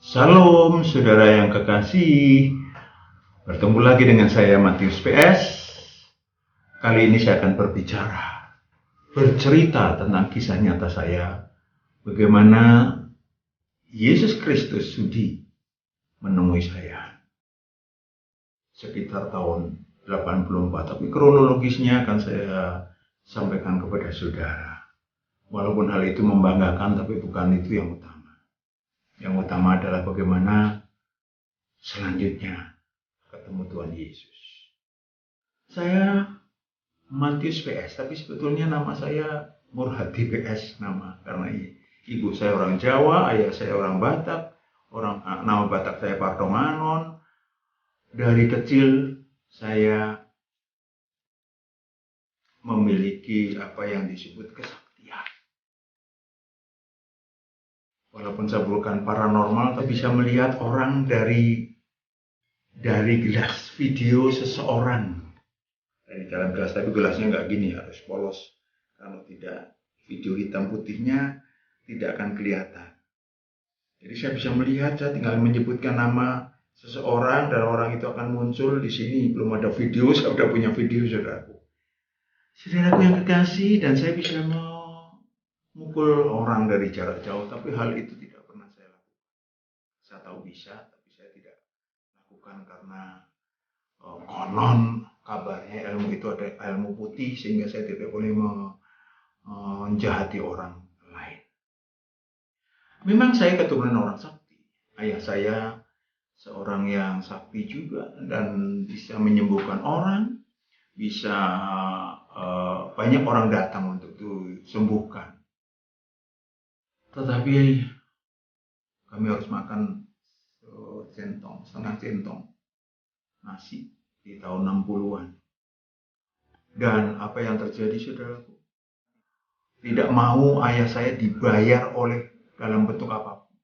Salam saudara yang kekasih, bertemu lagi dengan saya Matius PS. Kali ini saya akan bercerita tentang kisah nyata saya, bagaimana Yesus Kristus sudi menemui saya sekitar tahun 84, tapi kronologisnya akan saya sampaikan kepada saudara. Walaupun hal itu membanggakan, tapi bukan itu yang utama. Yang utama adalah bagaimana selanjutnya ketemu Tuhan Yesus. Saya Matius PS, tapi sebetulnya nama saya Murhadi PS karena ibu saya orang Jawa, ayah saya orang Batak, nama Batak saya Partomanon. Dari kecil saya memiliki apa yang disebut kesaktian. Walaupun saya bukan paranormal, tapi bisa melihat orang dari gelas video seseorang. Dari dalam gelas, tapi gelasnya nggak gini, harus polos. Kalau tidak, video hitam putihnya tidak akan kelihatan. Jadi saya bisa melihat, saya tinggal menyebutkan nama seseorang dan orang itu akan muncul di sini. Belum ada video, saya sudah punya video, saudaraku. Saudaraku yang kekasih, dan saya bisa memukul orang dari jarak jauh, tapi hal itu tidak pernah saya lakukan. Saya tahu bisa, tapi saya tidak lakukan karena konon kabarnya ilmu itu ada ilmu putih, sehingga saya tidak boleh menjahati orang lain. Memang saya keturunan orang sakti. Ayah saya seorang yang sakti juga dan bisa menyembuhkan orang, bisa banyak orang datang untuk disembuhkan. Tetapi kami harus makan setengah centong nasi di tahun 60-an. Dan apa yang terjadi, saudaraku? Tidak mau ayah saya dibayar dalam bentuk apapun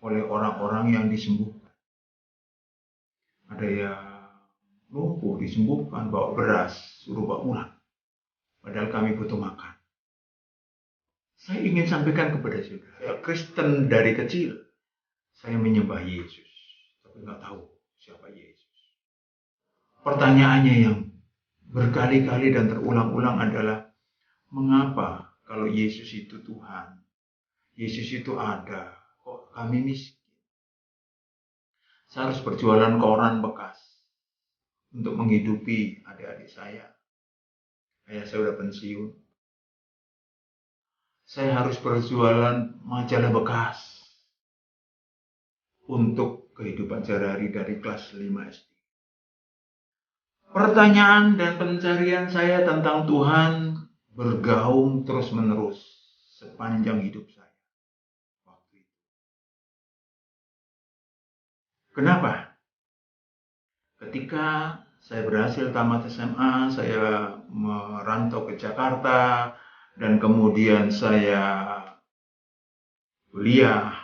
oleh orang-orang yang disembuhkan. Ada yang lumpuh disembuhkan, bawa beras, suruh bawa pulang. Padahal kami butuh makan. Saya ingin sampaikan kepada saudara, saya Kristen dari kecil. Saya menyembah Yesus, tapi nggak tahu siapa Yesus. Pertanyaannya yang berkali-kali dan terulang-ulang adalah, mengapa kalau Yesus itu Tuhan, Yesus itu ada, kok kami miskin? Saya harus berjualan koran bekas untuk menghidupi adik-adik saya. Ayah saya sudah pensiun. Saya harus berjualan majalah bekas untuk kehidupan sehari-hari dari kelas 5 SD. Pertanyaan dan pencarian saya tentang Tuhan bergaung terus-menerus sepanjang hidup saya waktu itu. Kenapa? Ketika saya berhasil tamat SMA, saya merantau ke Jakarta, dan kemudian saya kuliah,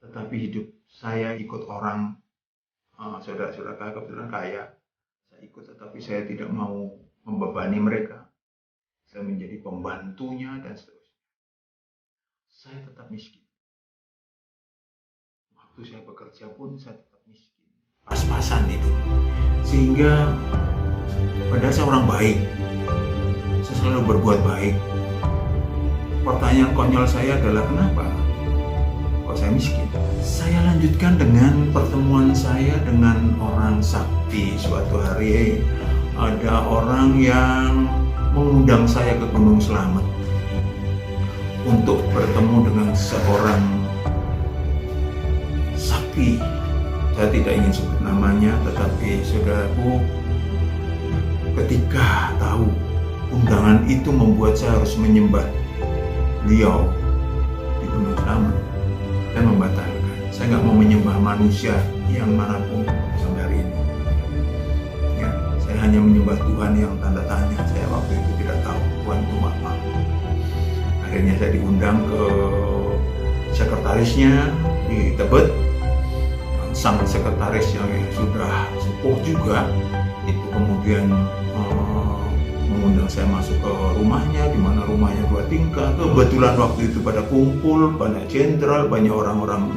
tetapi hidup saya ikut orang, saudara-saudara kebetulan kaya, saya ikut, tetapi saya tidak mau membebani mereka. Saya menjadi pembantunya dan seterusnya. Saya tetap miskin. Waktu saya bekerja pun saya tetap miskin. Pas-pasan itu. Sehingga padahal saya orang baik. Saya selalu berbuat baik. Pertanyaan konyol saya adalah, kenapa kok saya miskin? Saya lanjutkan dengan pertemuan saya dengan orang sakti. Suatu hari ada orang yang mengundang saya ke Gunung Slamet untuk bertemu dengan seorang sakti. Saya tidak ingin sebut namanya, tetapi saudaraku, ketika tahu undangan itu membuat saya harus menyembah beliau di Gunung Slamet, saya membatalkan. Saya nggak mau menyembah manusia yang manapun sampai hari ini. Ya, saya hanya menyembah Tuhan yang tanda tanya. Saya waktu itu tidak tahu Tuhan itu apa. Akhirnya saya diundang ke sekretarisnya di Tebet. Sang sekretaris yang sudah sepuh juga itu kemudian mengundang saya masuk ke rumahnya, di mana rumahnya 2 tingkat. Kebetulan waktu itu pada kumpul, banyak jenderal, banyak orang-orang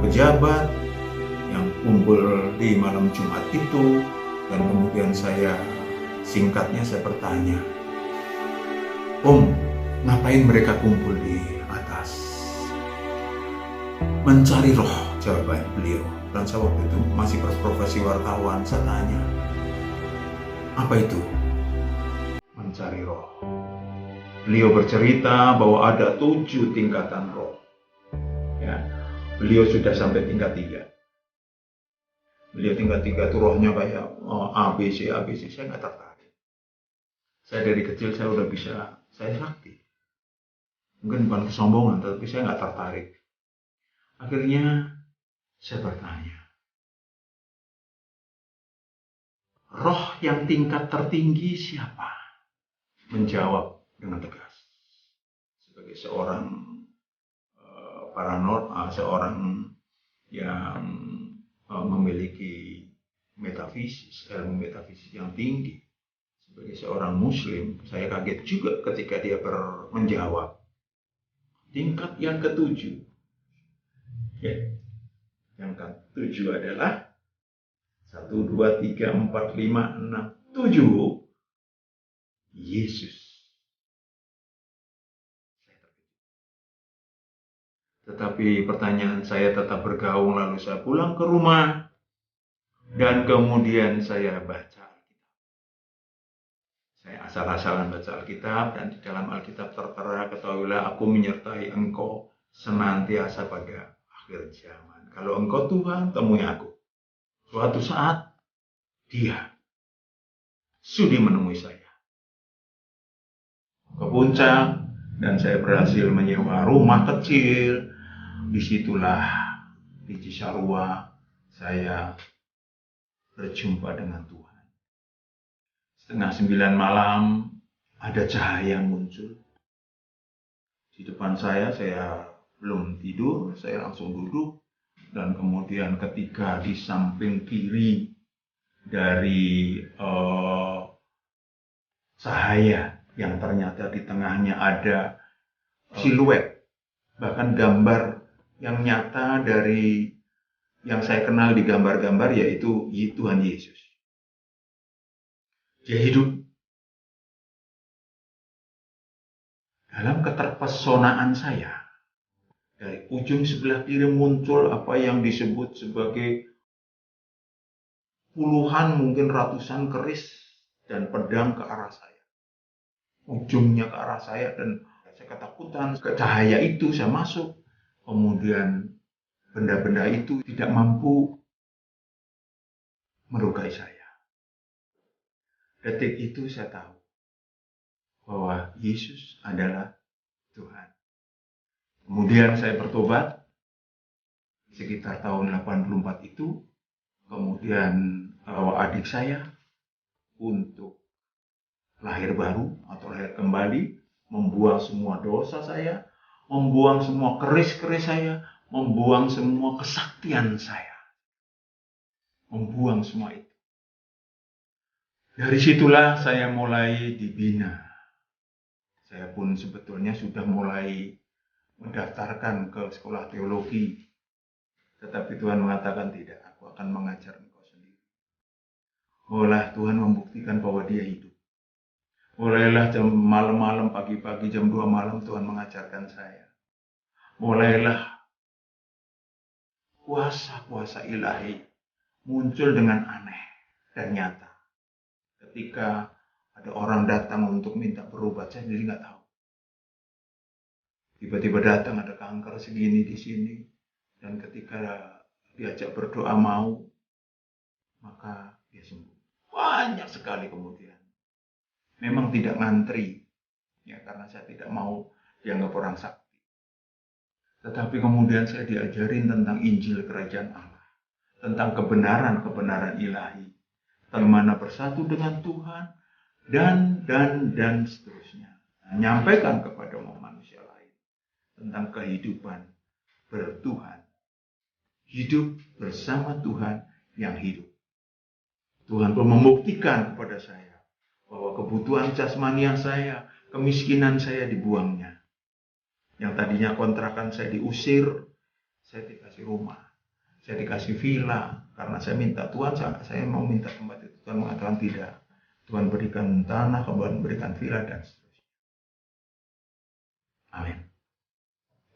pejabat yang kumpul di malam Jumat itu, dan kemudian singkatnya saya bertanya, "Om, ngapain mereka kumpul di atas?" "Mencari roh," jawaban beliau. Dan saya waktu itu masih berprofesi wartawan. Saya tanya, "Apa itu mencari roh?" Beliau bercerita bahwa ada 7 tingkatan roh. Ya, beliau sudah sampai tingkat 3. Beliau tingkat 3 itu rohnya kayak ABC. Saya nggak tertarik. Saya dari kecil saya udah bisa, saya sakti. Mungkin bukan kesombongan, tapi saya nggak tertarik. Akhirnya saya bertanya, roh yang tingkat tertinggi siapa? Menjawab dengan tegas, sebagai seorang seorang yang memiliki ilmu metafisis yang tinggi. Sebagai seorang muslim, saya kaget juga ketika dia menjawab. Tingkat yang ke-7. Ya. Yang ke-7 adalah 1, 2, 3, 4, 5, 6, 7. Yesus. Tetapi pertanyaan saya tetap bergaung, lalu saya pulang ke rumah dan kemudian saya baca Alkitab. Saya asal-asalan baca Alkitab, dan di dalam Alkitab tertera, "Ketahuilah aku menyertai engkau senantiasa pada akhir zaman. Kalau engkau Tuhan, temui aku." Suatu saat Dia sudi menemui saya ke puncak, dan saya berhasil menyewa rumah kecil. Disitulah di Cisarua saya berjumpa dengan Tuhan. 8:30 malam ada cahaya muncul di depan saya belum tidur, saya langsung duduk, dan kemudian ketika di samping kiri dari cahaya yang ternyata di tengahnya ada siluet, bahkan gambar yang nyata dari yang saya kenal di gambar-gambar, yaitu Tuhan Yesus. Dia hidup. Dalam keterpesonaan saya, dari ujung sebelah kiri muncul apa yang disebut sebagai puluhan, mungkin ratusan keris dan pedang ke arah saya. Ujungnya ke arah saya, dan saya ketakutan. Ke cahaya itu saya masuk. Kemudian benda-benda itu tidak mampu melukai saya. Detik itu saya tahu bahwa Yesus adalah Tuhan. Kemudian saya bertobat sekitar tahun 84 itu. Kemudian bawa adik saya untuk lahir baru atau lahir kembali, membuang semua dosa saya, membuang semua keris-keris saya, membuang semua kesaktian saya, membuang semua itu. Dari situlah saya mulai dibina. Saya pun sebetulnya sudah mulai mendaftarkan ke sekolah teologi, tetapi Tuhan mengatakan tidak, aku akan mengajar engkau sendiri. Mulailah Tuhan membuktikan bahwa Dia hidup. Mulailah jam malam-malam, pagi-pagi jam 2 malam Tuhan mengajarkan saya. Mulailah kuasa-kuasa ilahi muncul dengan aneh dan nyata. Ketika ada orang datang untuk minta berobat, saya sendiri nggak tahu. Tiba-tiba datang ada kanker segini di sini, dan ketika diajak berdoa mau, maka dia sembuh. Banyak sekali kemudian. Memang tidak ngantri, ya, karena saya tidak mau dianggap orang sakti. Tetapi kemudian saya diajarin tentang Injil Kerajaan Allah, tentang kebenaran-kebenaran ilahi, bagaimana bersatu dengan Tuhan, dan seterusnya. Menyampaikan kepada manusia lain tentang kehidupan bertuhan, hidup bersama Tuhan yang hidup. Tuhan pun membuktikan kepada saya bahwa kebutuhan jasmani saya, kemiskinan saya dibuangnya. Yang tadinya kontrakan saya diusir, saya dikasih rumah, saya dikasih villa, karena saya minta Tuhan, saya mau minta tempat itu. Tuhan mengatakan tidak. Tuhan berikan tanah, Tuhan berikan villa, dan seterusnya. Amin.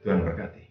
Tuhan berkati.